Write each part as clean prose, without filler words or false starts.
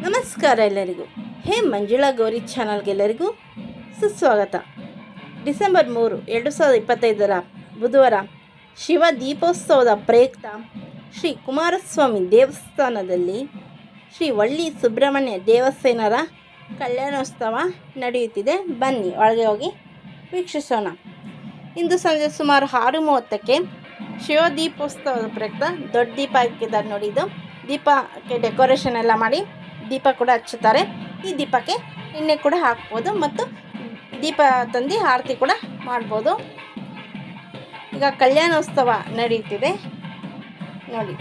ನಮಸ್ಕಾರ ಎಲ್ಲರಿಗೂ. ಹೇ ಮಂಜುಳಾ ಗೌರಿ ಚಾನಲ್ಗೆಲ್ಲರಿಗೂ ಸುಸ್ವಾಗತ. ಡಿಸೆಂಬರ್ 3, 2025 ಬುಧವಾರ ಶಿವ ದೀಪೋತ್ಸವದ ಪ್ರಯುಕ್ತ ಶ್ರೀ ಕುಮಾರಸ್ವಾಮಿ ದೇವಸ್ಥಾನದಲ್ಲಿ ಶ್ರೀ ವಳ್ಳಿ ಸುಬ್ರಹ್ಮಣ್ಯ ದೇವಸೇನರ ಕಲ್ಯಾಣೋತ್ಸವ ನಡೆಯುತ್ತಿದೆ. ಬನ್ನಿ ಒಳಗೆ ಹೋಗಿ ವೀಕ್ಷಿಸೋಣ. ಇಂದು ಸಂಜೆ ಸುಮಾರು 6:30ಕ್ಕೆ ಶಿವ ದೀಪೋತ್ಸವದ ಪ್ರಯುಕ್ತ ದೊಡ್ಡ ದೀಪ ಹಾಕಿದ್ದಾರೆ ನೋಡಿ. ಇದು ದೀಪಕ್ಕೆ ಡೆಕೋರೇಷನ್ ಎಲ್ಲ ಮಾಡಿ ದೀಪ ಕೂಡ ಹಚ್ಚುತ್ತಾರೆ. ಈ ದೀಪಕ್ಕೆ ಎಣ್ಣೆ ಕೂಡ ಹಾಕ್ಬೋದು ಮತ್ತು ದೀಪ ತಂದು ಆರತಿ ಕೂಡ ಮಾಡ್ಬೋದು. ಈಗ ಕಲ್ಯಾಣೋತ್ಸವ ನಡೆಯುತ್ತಿದೆ ನೋಡಿ.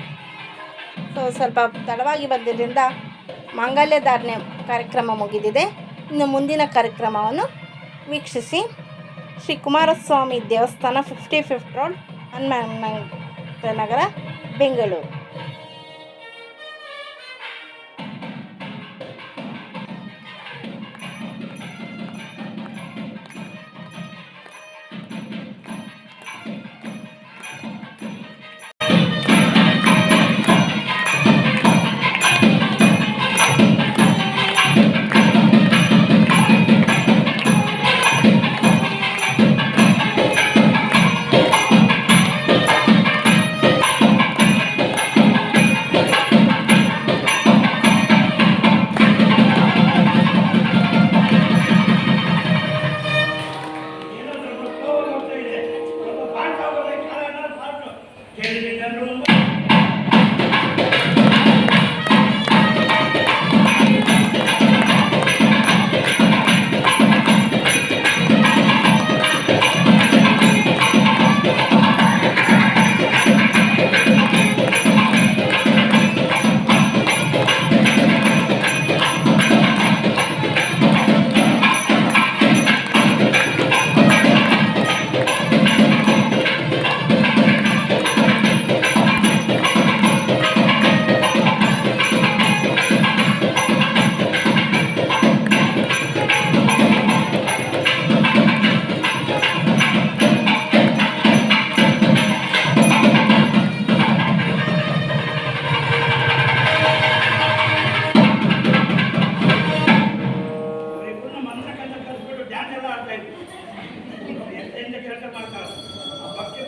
ಸ್ವಲ್ಪ ತಡವಾಗಿ ಬಂದಿದ್ದರಿಂದ ಮಾಂಗಲ್ಯ ಧಾರಣೆ ಕಾರ್ಯಕ್ರಮ ಮುಗಿದಿದೆ. ಇನ್ನು ಮುಂದಿನ ಕಾರ್ಯಕ್ರಮವನ್ನು ವೀಕ್ಷಿಸಿ. ಶ್ರೀ ಕುಮಾರಸ್ವಾಮಿ ದೇವಸ್ಥಾನ, 55th ರೋಡ್, ಹನುಮಂತ ನಗರ, ಬೆಂಗಳೂರು.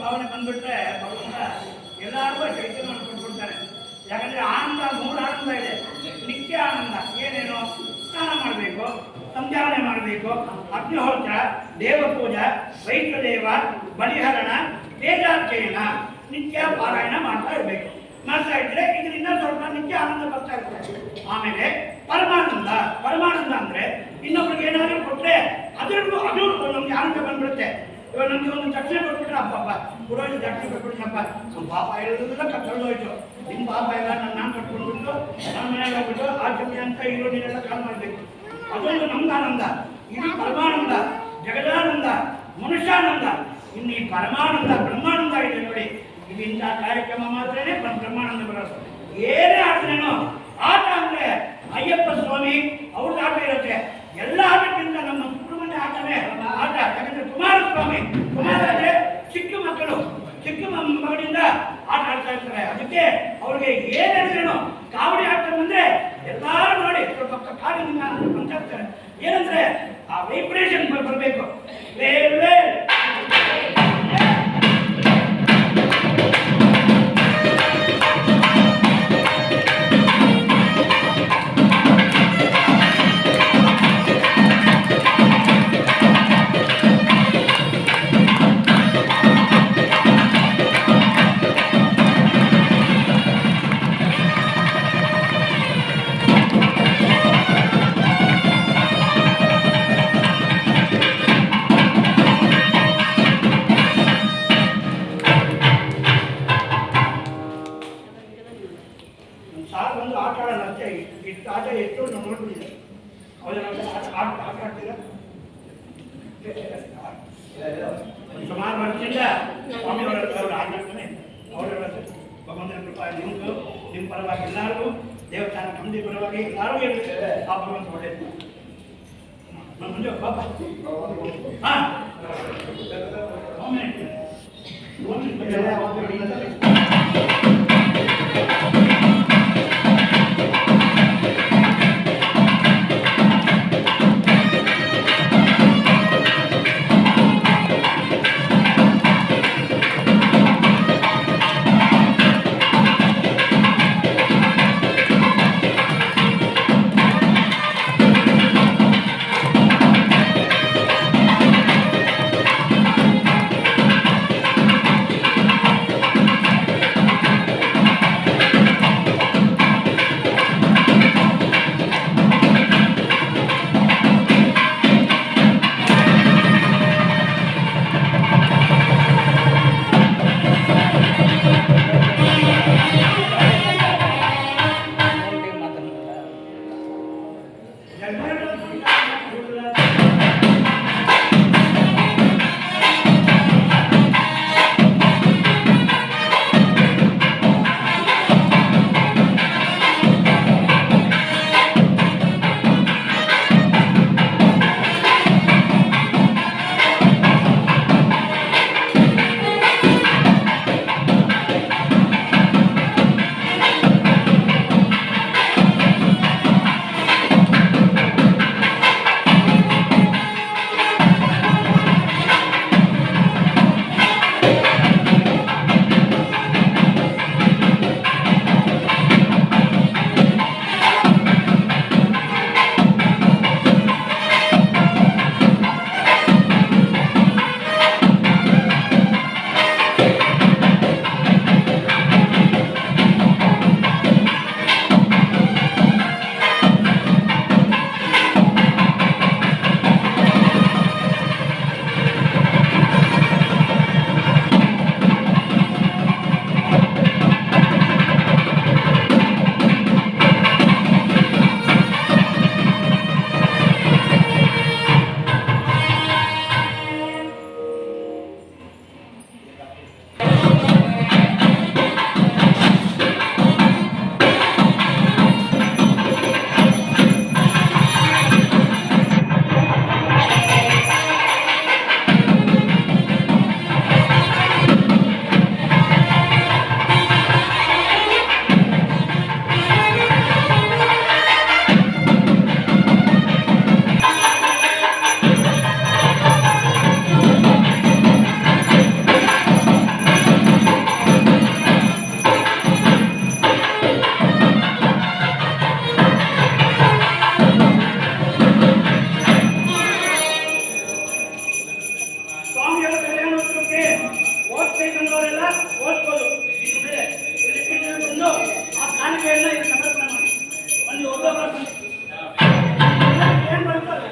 ಭಾವನೆ ಬಂದ್ಬಿಟ್ರೆ ಭಗವಂತ ಎಲ್ಲರಿಗೂ ಚೈತನ್ಯ ಮಾಡ್ಕೊಟ್ಬಿಡ್ತಾರೆ. ಯಾಕಂದರೆ ಆನಂದ, 3 ಆನಂದ ಇದೆ. ನಿತ್ಯ ಆನಂದ ಏನೇನು? ಸ್ನಾನ ಮಾಡಬೇಕು, ಸಂಧ್ಯಾವನೆ ಮಾಡಬೇಕು, ಅಗ್ನಿಹೋತ್ರ, ದೇವಪೂಜಾ, ವೈಷ್ಣದೇವ, ಬಲಿಹರಣ, ವೇದಾಧ್ಯಯನ, ನಿತ್ಯ ಪಾರಾಯಣ ಮಾಡ್ತಾ ಇದ್ರೆ ಇದರಿಂದ ಸ್ವಲ್ಪ ನಿತ್ಯ ಆನಂದ ಬರ್ತಾ ಇರ್ತದೆ. ಆಮೇಲೆ ಪರಮಾನಂದ. ಪರಮಾನಂದ ಅಂದರೆ ಇನ್ನೊಬ್ರಿಗೆ ಏನಾದರೂ ಕೊಟ್ಟರೆ ಅದು ನಮ್ಗೆ ಆನಂದ ಬಂದ್ಬಿಡುತ್ತೆ. ಇವಾಗ ನಮ್ಗೆ ಒಂದು ದಕ್ಷಿಣ ಕೊಟ್ಬಿಟ್ರೆ ಅಪ್ಪಪ್ಪ ಪುರೋಹಿತ ದಕ್ಷಿಣ ಕೊಟ್ಬಿಟ್ರಪ್ಪ, ನಮ್ಮ ಪಾಪ ಇರೋದೆಲ್ಲ ಕಳ್ದೋಯ್ತು, ನಿಮ್ಮ ಪಾಪ ಎಲ್ಲ ನಾನು ಕಟ್ಕೊಂಡ್ಬಿಟ್ಟು ನನ್ನ ಮನೆಗೆ ಹೋಗ್ಬಿಟ್ಟು ಆಚರಣೆ ಅಂತ ನೀರೆಲ್ಲ ಕಾಲ್ ಮಾಡಬೇಕು. ಅದೊಂದು ನಮ್ದು ಆನಂದ. ಇದು ಪರಮಾನಂದ, ಜಗದಾನಂದ, ಮನುಷ್ಯಾನಂದ. ಇನ್ನು ಈ ಪರಮಾನಂದ, ಬ್ರಹ್ಮಾನಂದ ಇದೆ ನೋಡಿ. ಇದು ಇಂಥ ಕಾರ್ಯಕ್ರಮ ಮಾತ್ರನೇ ಬ್ರಹ್ಮಾನಂದ ಬರೋದು. ಏನೇ ಆಟನೇನೋ ಆಟ ಅಂದರೆ ಅಯ್ಯಪ್ಪ ಸ್ವಾಮಿ ಅವ್ರದ್ದು ಆಟ ಇರುತ್ತೆ. ಎಲ್ಲ ಆಟಕ್ಕಿಂತ ನಮ್ಮ ಸುಬ್ರಹ್ಮಣ್ಯ ಆಟನೇ ಆಟ. ಯಾಕಂದ್ರೆ ಕುಮಾರಸ್ವಾಮಿ, ಕುಮಾರ ಅಂದರೆ ಚಿಕ್ಕ ಮಕ್ಕಳು, ಚಿಕ್ಕ ಮಗಳಿಂದ ಆಟ ಆಡ್ತಾ ಇರ್ತಾರೆ. ಅದಕ್ಕೆ ಅವ್ರಿಗೆ ಏನ್ ಹೇಳಿದ್ರೇನು ಕಾವಡಿ ಆಟ ಬಂದ್ರೆ ಎಲ್ಲಾರು ನೋಡಿ ಸ್ವಲ್ಪ ಕಾಡಿನಿಂದ ಅಂತ ಇರ್ತಾರೆ. ಏನಂದ್ರೆ ಆ ವೈಬ್ರೇಷನ್ ಬರಬೇಕು. ಸಾರ್ ಬಂದು ಆಟ ಆಡೋಣ ಅಂತ ಇಷ್ಟು ಆಟ ಎಷ್ಟು ನಾವು ನೋಡ್ಬಿಟ್ಟಿದ್ದೆ. ಆಟ ಆಡ್ತೀರಾ? ಸುಮಾರು ವರ್ಷದಿಂದ ಸ್ವಾಮಿಯವರ ಆಟ ಆಡ್ತಾನೆ. ಅವರ ಭಗವಂತನ ಕೃಪಾ ನಿಮ್ದು, ನಿಮ್ಮ ಪರವಾಗಿ ಎಲ್ಲರಿಗೂ, ದೇವಸ್ಥಾನ ಕಮಿಟಿ ಪರವಾಗಿ ಎಲ್ಲರೂ ಇರುತ್ತೆ. ಆ ಭಗವಂತ ಒಳ್ಳೆಯದು. ಮುಂದೆ ಪಾಪ ಹಾಂ ಸ್ವಾಮಿಯವರ ಕಲ್ಯಾಣೋತ್ಸವಕ್ಕೆ ಓದ್ಬೇಕಂದವರೆಲ್ಲ ಓದ್ಬೋದು. ಇದು ಬೇರೆ ಇಲ್ಲಿ ಬಂದು ಆ ಕಾಣಿಕೆಯನ್ನ ಇಲ್ಲಿ ಸಮರ್ಪಣೆ ಮಾಡಿ ಒಂದು ಒಬ್ಬೊಬ್ಬರ ಏನ್ ಬರ್ತದೆ.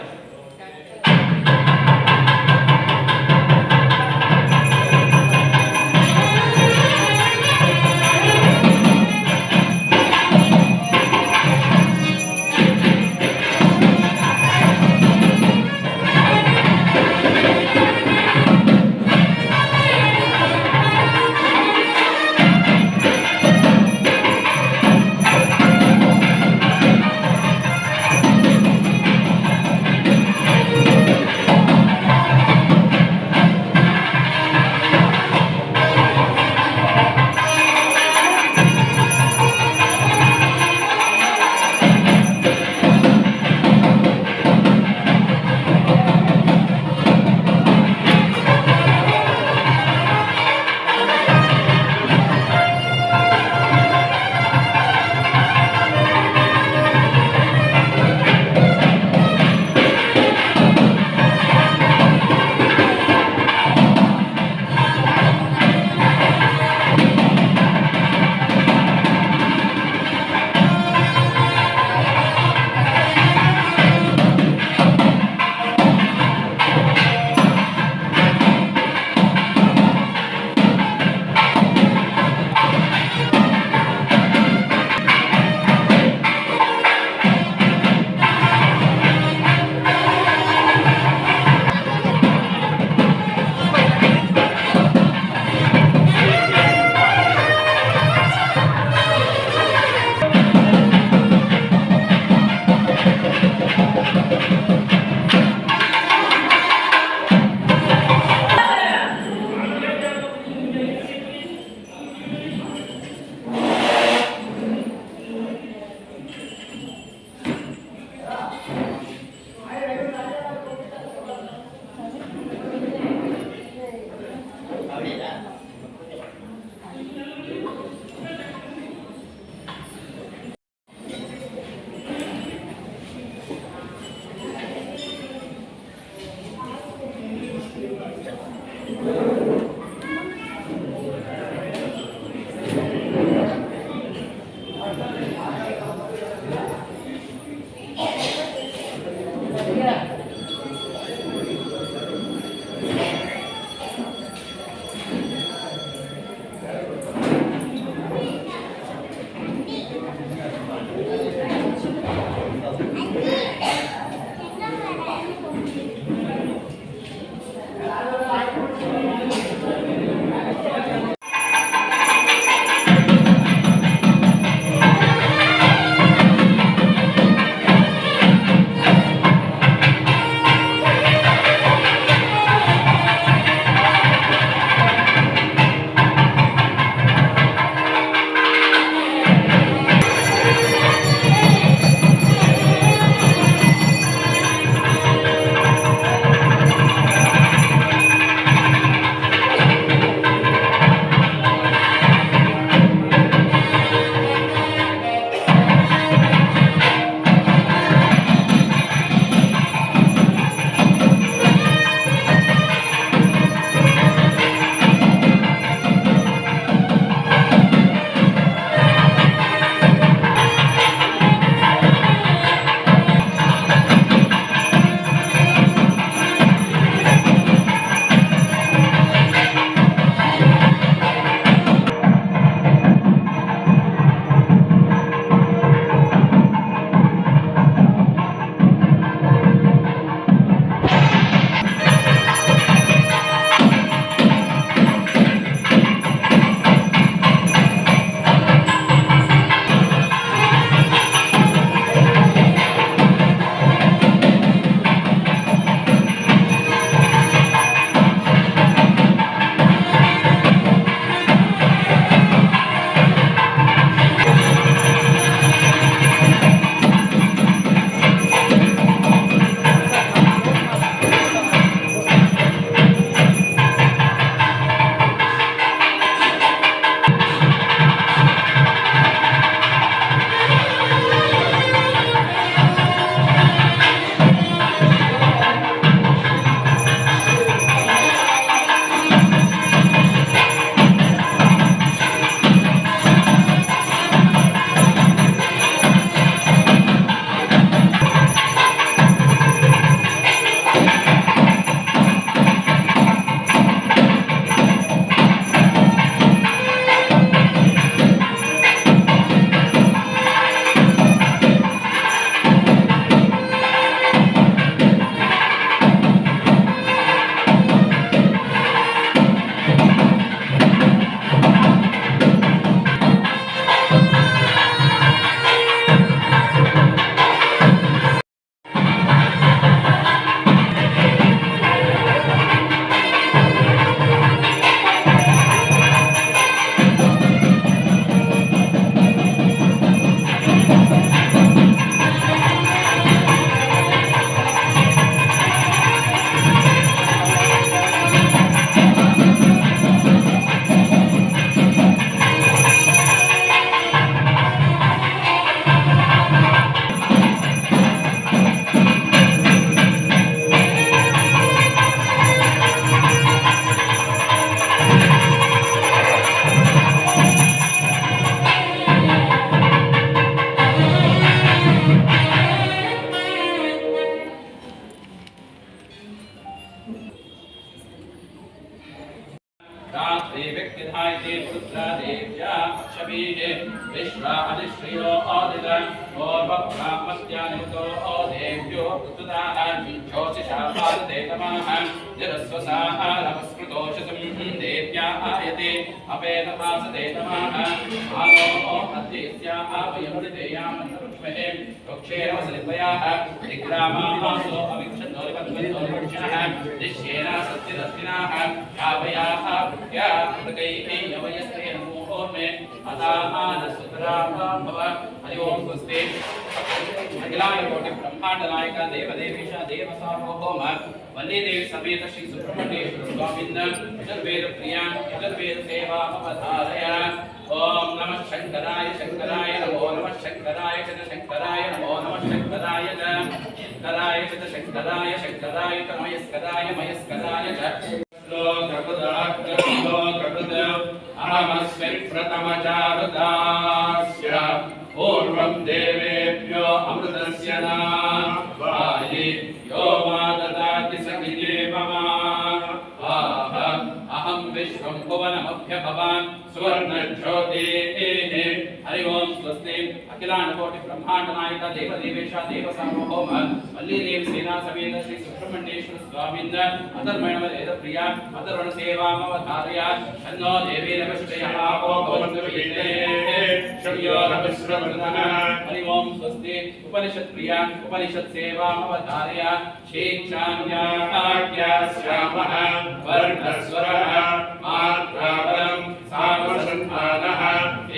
रुद्रादेव्या अक्षमीः विश्वा अधिश्रियो आदिता ओर्वब्राह्मस्यानितो देव्यो ऋतुदाः ज्योतिषा पादते तमाः जलस्वसाः नमस्कृतोषसं देव्या आयते अपेतपासते तमाः आलो अध्यस्याः वयमृतेयामन्नरुक्ष्महे वृक्षेण वसलिपयाः दिग्रामाः सो अविक्षन्तोरिपद्मन्तोरिवक्षणः दिश्येन सत्यदस्तिनाः कावयाः भृत्या मृगैः यवयस्तेन मोहोर्मे अतामानसुतरां भव हरि ओं स्वस्ति अखिलांडकोटि ब्रह्मांडनायक देवदेवीश देवसार्वभौम वल्लीदेवी समेत श्री सुब्रह्मण्येश्वर स्वामिन् यजुर्वेद प्रियां यजुर्वेद सेवामवधारय ओम नमः शंकराय शंकराय नमो नमः शंकराय च शंकराय नमो नमः शंकराय च शंकराय च शंकराय शंकराय च मयस्कराय मयस्कराय च अहमस्मिन् पूर्वं देवेभ्यो अमृतस्य नावायि यो मा ददाति सखिये मम अहं विश्वं भुवनमभ्यभवान् सुवर्णज्योतिः हरि ओं स्वस्ति अखिलांडकोटि ब्रह्मांडनायक देवदेवेश देवसार्वभौम वल्लीदेवी सेना समेत श्री सुब्रह्मण्येश्वर स्वामिन् अधर्मण वेदप्रिया अधर्वण सेवामवधारय शन्नो देवी नमस्तेयः आपो भवन्तु वीते शम्यो नमस्रवदनः हरि ओं स्वस्ति उपनिषत् प्रिया उपनिषत् सेवामवधारय शीक्षान्याज्ञास्यामः वर्णस्वरः मात्राबलं सामसन्तानः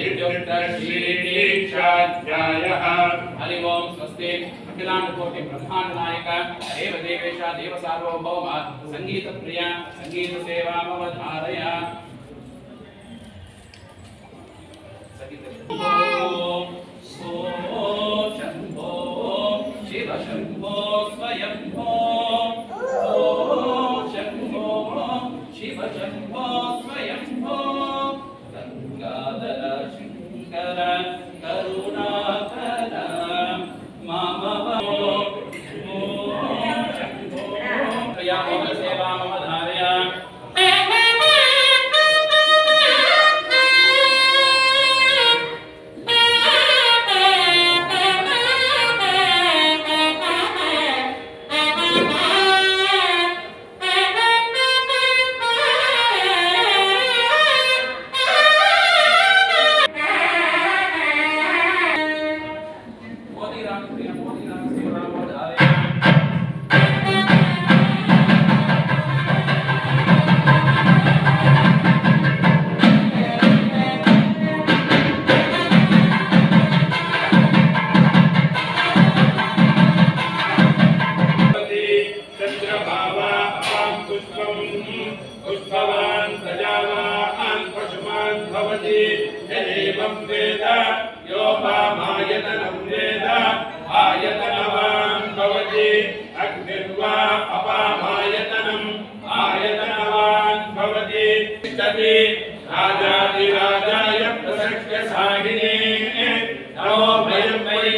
इत्युक्तश्रीदीक्षाध्यायः हरि ओं स्वस्ति अखिलांडकोटि ब्रह्मांडनायक देवदेवेश देवसार्वभौम संगीतप्रिया संगीतसेवामवधारय शंभो शिव शंभो स्वयंभो शंभो शिव शंभो स्वयंभो गंगाधर शंकर करुणाकर मामवो शंभो प्रिया सेवामवधारय पुष्पवान् प्रजावान् पशुमान् भवति यदेवं वेद योपामायतनं वेद आयतनवान् भवति अग्निर्वा अपामायतनम् आयतनवान् भवति तिष्ठति राजाधिराजाय प्रसख्य साहिने नमो वयं वै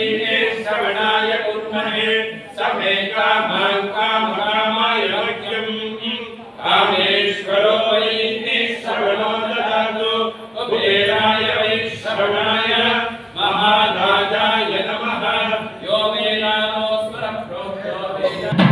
श्रवणाय कुर्महे समे कामान् कामकामाय वाक्यम् कामेश्वरो वै श्रवणो ददातु कुबेराय वै श्रवणाय महाराजाय नमः यो वेदानो स्वरं प्रोक्तो वेद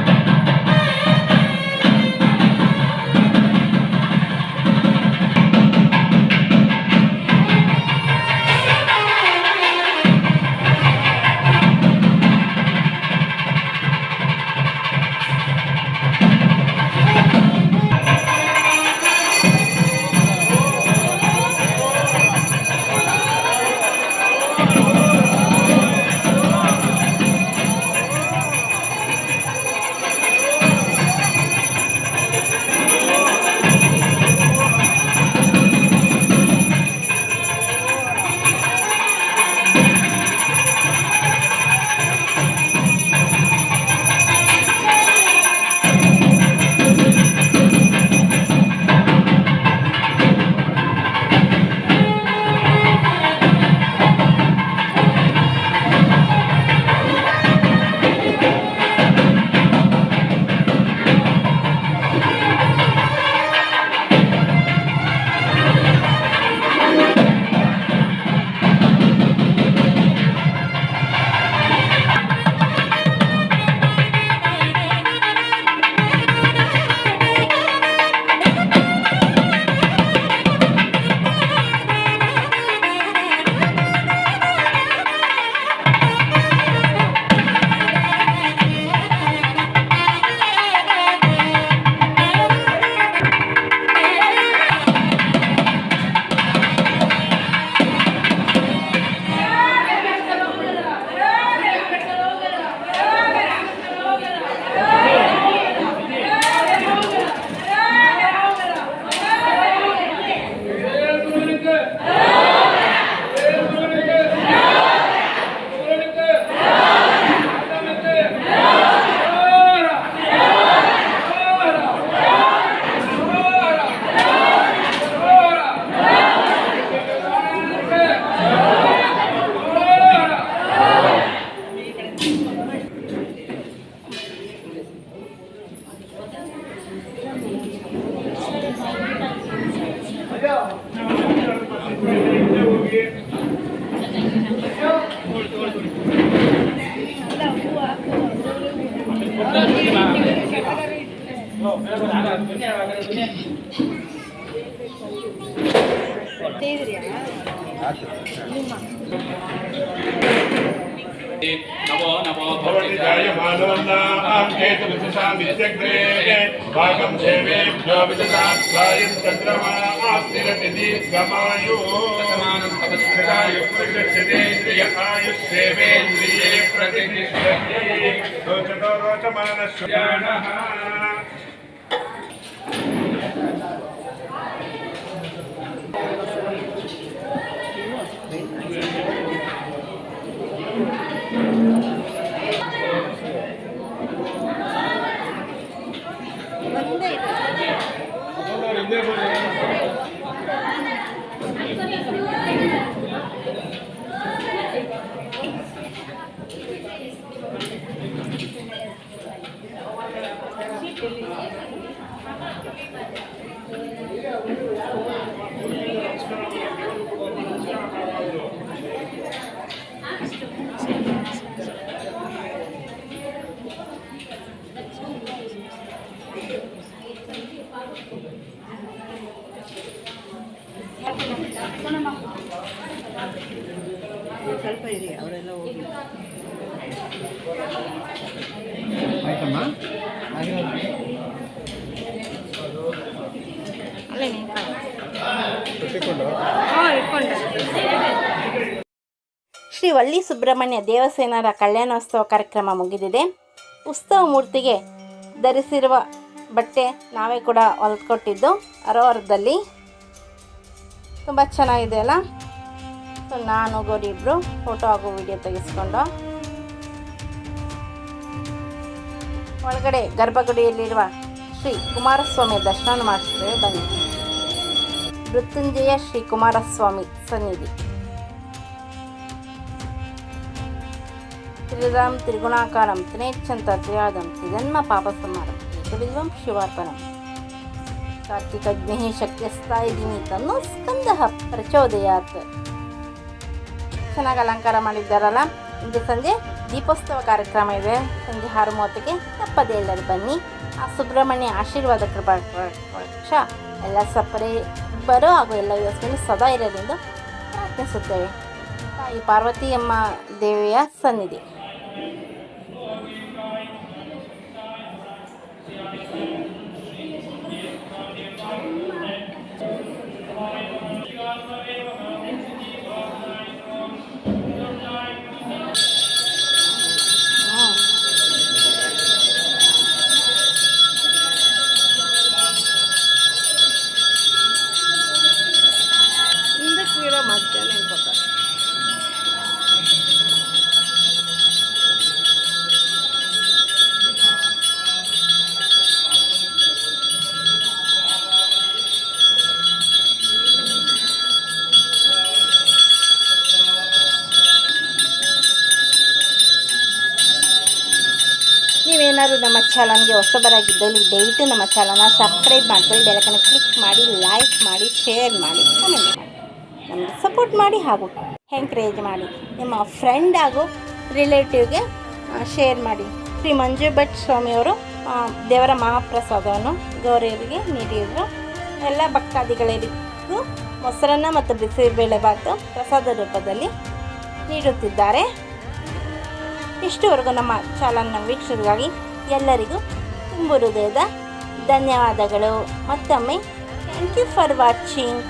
नमो नमो भवनिजाय मानवन्नां केतुविदशामित्यग्रे भागं देवेभ्यो विदधात्सायं चन्द्रमास्तिरति दीर्घमायुः आयुष्येवेन्द्रिये प्रतिष्ठते रोचतो रोचमानश्यानः ಸ್ವಲ್ಪ ಇರಿ, ಅವರೆಲ್ಲ ಹೋಗಿ. ಆಯ್ತಮ್ಮ ಶ್ರೀ ವಳ್ಳಿ ಸುಬ್ರಹ್ಮಣ್ಯ ದೇವಸೇನರ ಕಲ್ಯಾಣೋತ್ಸವ ಕಾರ್ಯಕ್ರಮ ಮುಗಿದಿದೆ. ಉತ್ಸವ ಮೂರ್ತಿಗೆ ಧರಿಸಿರುವ ಬಟ್ಟೆ ನಾವೇ ಕೂಡ ಹೊಲ್ಕೊಟ್ಟಿದ್ದು ಅರೋವರದಲ್ಲಿ. ತುಂಬ ಚೆನ್ನಾಗಿದೆ ಅಲ್ಲ. ಸೊ ನಾನು ಗೌರಿ ಇಬ್ಬರು ಫೋಟೋ ಹಾಗೂ ವಿಡಿಯೋ ತೆಗೆಸ್ಕೊಂಡು ಒಳಗಡೆ ಗರ್ಭಗುಡಿಯಲ್ಲಿರುವ ಶ್ರೀ ಕುಮಾರಸ್ವಾಮಿ ದರ್ಶನ ಮಾಡಿಸ್ತೇವೆ. ಬನ್ನಿ. ಮೃತ್ಯುಂಜಯ ಶ್ರೀ ಕುಮಾರಸ್ವಾಮಿ ಸನ್ನಿಧಿ. ತ್ರಿರಾಂ ತ್ರಿಗುಣಾಕಾರಂ ತ್ರಿನೇಚ್ಛಂತ ತ್ರಿಯಾದಂ ತ್ರಿಜನ್ಮ ಪಾಪಸಂಹಾರಂ ಏಕಬಿಲ್ವಂ ಶಿವಾರ್ಪಣಂ ಕಾರ್ತಿಕಜ್ಞಃ ಶಕ್ಯಸ್ಥಾಯಿದಿನಿ ತನ್ನೋ ಸ್ಕಂದಃ ಪ್ರಚೋದಯಾತ್. ಚೆನ್ನಾಗಿ ಅಲಂಕಾರ ಮಾಡಿದ್ದಾರಲ್ಲ. ಇಂದು ಸಂಜೆ ದೀಪೋತ್ಸವ ಕಾರ್ಯಕ್ರಮ ಇದೆ. ಸಂಜೆ 6:30ಕ್ಕೆ ತಪ್ಪದೇ ಎಲ್ಲರೂ ಬನ್ನಿ. ಆ ಸುಬ್ರಹ್ಮಣ್ಯ ಆಶೀರ್ವಾದ ಕೃಪಾಕ್ಷ ಎಲ್ಲ ಸಪ್ಪರೆ ಬರೋ ಹಾಗೂ ಎಲ್ಲ ಯೋಚನೆ ಸದಾ ಇರೋದೆಂದು ಪ್ರಾರ್ಥಿಸುತ್ತೇವೆ. ತಾಯಿ ಪಾರ್ವತಿಯಮ್ಮ ದೇವಿಯ ಸನ್ನಿಧಿ. ನೀವೇನಾದ್ರು ನಮ್ಮ ಚಾನಲ್ಗೆ ಹೊಸಬರಾಗಿದ್ದಲ್ಲಿ ದಯವಿಟ್ಟು ನಮ್ಮ ಚಾನಲ್ನ ಸಬ್ಸ್ಕ್ರೈಬ್ ಮಾಡ್ಕೊಳ್ಳಿ, ಬೆಲಕನ್ನು ಕ್ಲಿಕ್ ಮಾಡಿ, ಲೈಕ್ ಮಾಡಿ, ಶೇರ್ ಮಾಡಿ, ಕಮೆಂಟ್ ಮಾಡಿ, ನಮಗೆ ಸಪೋರ್ಟ್ ಮಾಡಿ ಹಾಗೂ ಎಂಕರೇಜ್ ಮಾಡಿ. ನಿಮ್ಮ ಫ್ರೆಂಡ್ ಹಾಗೂ ರಿಲೇಟಿವ್ಗೆ ಶೇರ್ ಮಾಡಿ. ಶ್ರೀ ಮಂಜು ಭಟ್ ಸ್ವಾಮಿಯವರು ದೇವರ ಮಹಾಪ್ರಸಾದವನ್ನು ಗೌರಿಯರಿಗೆ ನೀಡಿದರು. ಎಲ್ಲ ಭಕ್ತಾದಿಗಳಿಗೂ ಮೊಸರನ್ನ ಮತ್ತು ಬಿಸಿಬೇಳೆಭಾತು ಪ್ರಸಾದ ರೂಪದಲ್ಲಿ ನೀಡುತ್ತಿದ್ದಾರೆ. ಇಷ್ಟುವರೆಗೂ ನಮ್ಮ ಚಾನಲ್ನ ವೀಕ್ಷಕರಿಗಾಗಿ ಎಲ್ಲರಿಗೂ ತುಂಬ ಹೃದಯದ ಧನ್ಯವಾದಗಳು. ಮತ್ತೊಮ್ಮೆ ಥ್ಯಾಂಕ್ ಯು ಫಾರ್ ವಾಚಿಂಗ್.